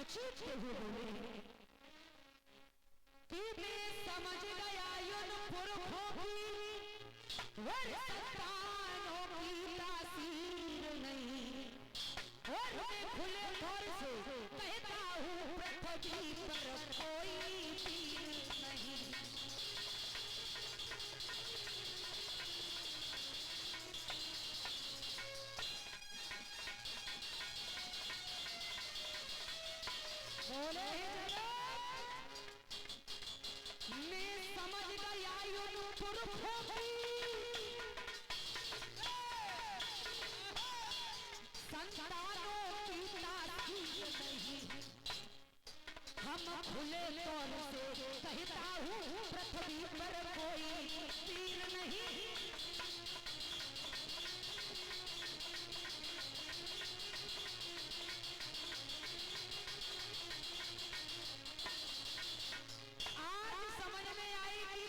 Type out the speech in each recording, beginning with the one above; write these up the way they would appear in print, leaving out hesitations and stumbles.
चीखते हुए बोले कि मैं समझ गया उन पुरखों की संतानों की तासीर नहीं, और मैं खुले तौर से कहता हूँ पृथ्वी पर कोई वीर नहीं। बोले मैं समझ गया उन पुरखों की संतानों की तासीर नहीं, हम खुले तौर से कहता हूँ पृथ्वी पर कोई वीर नहीं।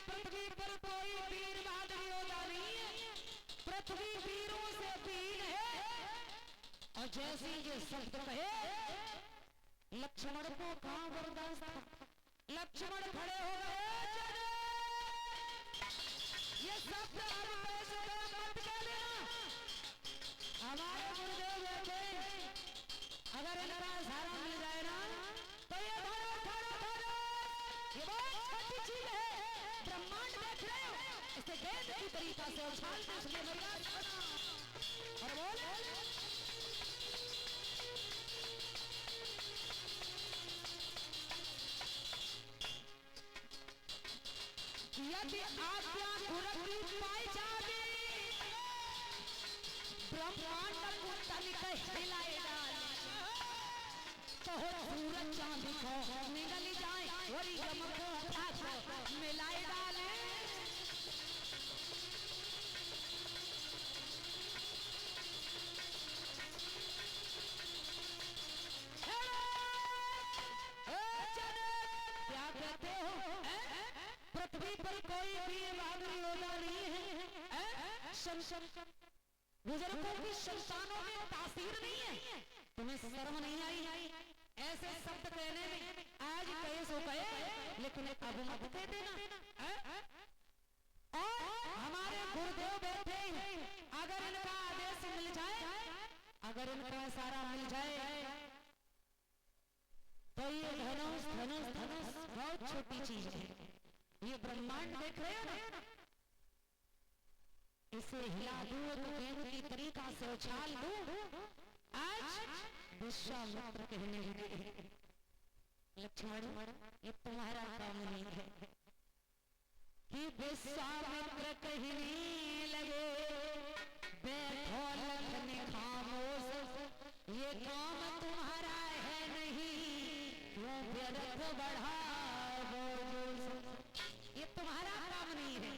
पृथ्वी पर कोई वीर बहादुर योद्धा नहीं है, पृथ्वी वीरों से वीर है। और जैसे ये शब्द कहे लक्ष्मण को कहां बर्दाश्त था, लक्ष्मण खड़े हो गए। ये शब्द मत कह देना, हमारे गुरुदेव बैठे, अगर इनका सहारा मिल जाए ना तो ये धरो धरो धरो, ये बहुत छोटी चीज है। ब्रह्मांड देख रहे हो, इसे गेंद की तरीका से उछाल दे उसके और बोल यदि आज्ञा गुरु की पाई जाती ब्रह्मांड को तनिक हिलाए डाले तो सूरज चांद को निगल जाए और यम को हाथ मिलाए डाले। क्या कहते हो पृथ्वी पर कोई भी बहादुर योद्धा नहीं है, बुजुर्गों की संतानों में तासीर नहीं है, तुम्हें शर्म नहीं आई ऐसे शब्द कहने में? आज कहे सो कहे, लेकिन अब मत कह देना। और हमारे गुरुदेव बैठे हैं, अगर इनका आदेश मिल जाए, अगर इनका इशारा मिल जाए तो ये धनुष धनुष धनुष बहुत छोटी चीज है। ये ब्रह्मांड देख रहे हो ना, इसे हिला दूं तो गेंद की तरीका से उछाल दूं। आज विश्वामित्र कहने लगे लक्ष्मण ये तुम्हारा काम नहीं है। कि विश्वामित्र कहने लगे बैठो लखन खामोश, ये काम तुम्हारा है नहीं, क्यों व्यर्थ बढ़ाओ, ये तुम्हारा काम नहीं है,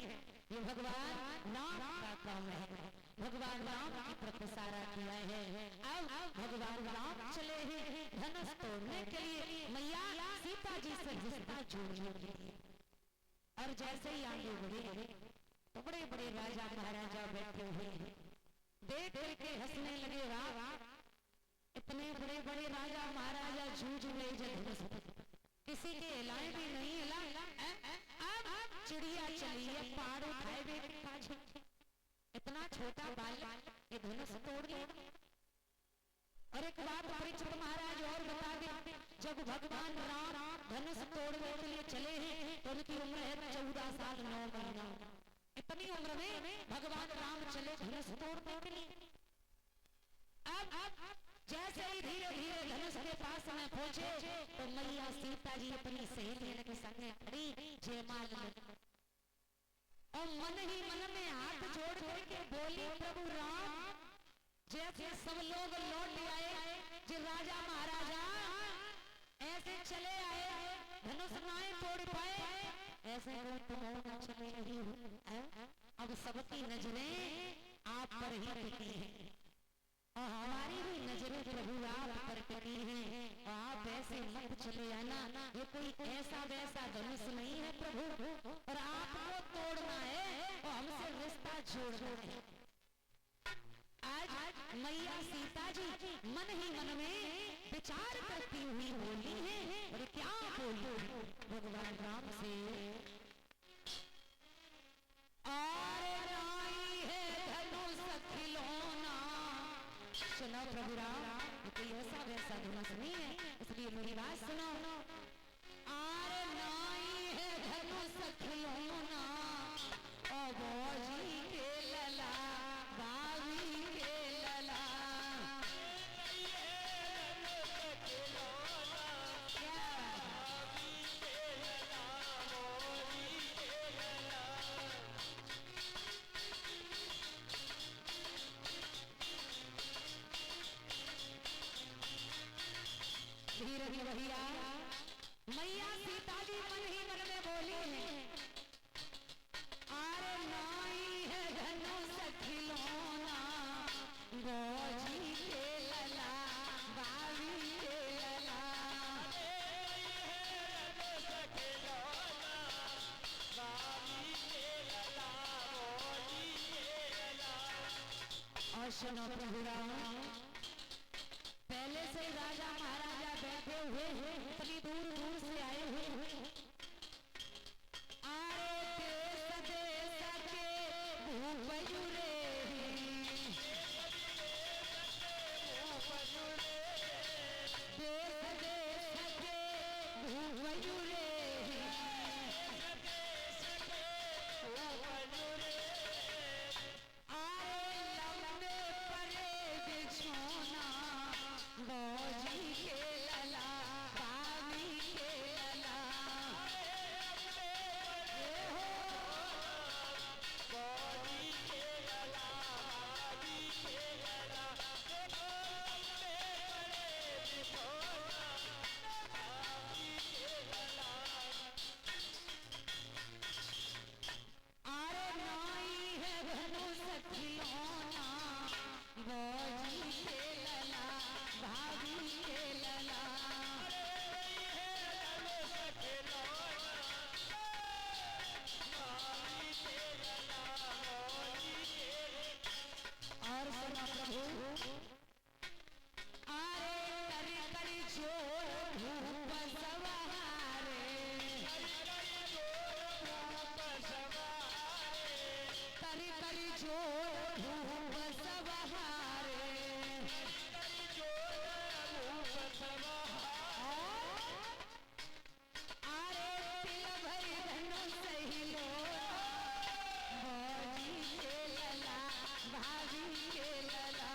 ये भगवान राम का काम है। भगवान राम की तरफ इशारा किया है। अब भगवान राम चले हैं धनुष तोड़ने के लिए, मैया सीता जी से रिश्ता जोड़ने के लिए। और जैसे ही आगे बढ़े तो बड़े बड़े राजा महाराजा बैठे हुए हैं, देख के हंसने लगे। वाह, इतने बड़े बड़े राजा महाराजा जूझ गए धनुष, किसी के हिलाए भी नहीं हिला। अब चिड़िया चली है, पहाड़ उठाए हुए, इतना छोटा बाल ये धनुष तोड़ दिया। और एक बात परीक्षित महाराज और बता दे, जब भगवान राम धनुष तोड़ने के लिए चले हैं तो उनकी उम्र है 14 साल 9 महीना। इतनी उम्र में भगवान राम चले धनुष तोड़ने के लिए। अब जैसे ही धीरे धीरे धनुष के पास में पहुंचे तो मैया सीता जी अपनी सहेलियों के संग खड़ी जयमाल और मन ही मन में हाथ जोड़ करके बोली, प्रभु राम, जैसे सब लोग लौट आए, जो राजा महाराजा ऐसे चले आए, धनुष नाए तोड़ पाए, ऐसे तुम न चले नहीं। अब सबकी नजरें आप पर ही टिकी हैं और हमारी भी नजरें प्रभु आप पर टिकी हैं। और आप ऐसे मत चले आना, ये कोई ऐसा वैसा धनुष नहीं है प्रभु, और आपको तोड़ना है और हमसे रिश्ता जोड़ना है। आज मैया सीता जी मन ही मन में विचार करती हुई बोली, प्रभु राम ये कोई ऐसा वैसा धनुष नहीं है, इसलिए मेरी बात सुनो। आरे नाई है धनुष खिलौना और बाजी के लला बावी के लला। धीरे धीरे भैया मैया सीता जी मन ही मन में बोली है, आरे नाई है धनुष खिलौना बाजी के लला बावी के लला। और सुनो प्रभु राम, पहले से राजा महाराजा बैठे हुए हैं, इतनी दूर दूर से आए हुए हैं। आरे देश देश के भूप जुरे देश देश के भूप जुरे। आरे लंबे परे बिछोना बाजी के लला बावी के लला। आरे नाई है धनुष खिलौना बाजी के लला भाभी के लला। और सुना प्रभु, आरे करी करी जोर धूप सवारे करी करी जोर धूप सवारे। आरे तिल भरी धनुष हिलो बाजी के लला भाभी के लला।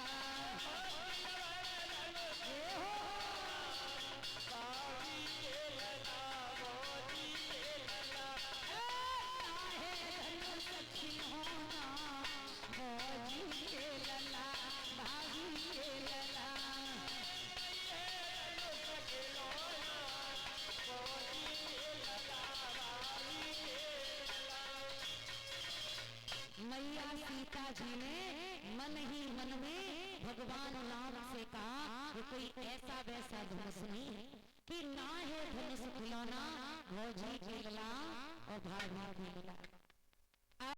धनुष खिलौना बाजी के लला भाभी के लला। मैया सीता जी ने मन ही मन में भगवान राम से कहा कि कोई ऐसा वैसा धनुष नहीं है, कि ना है धनुष खिलौना भौजी के लला और भाभी के लला।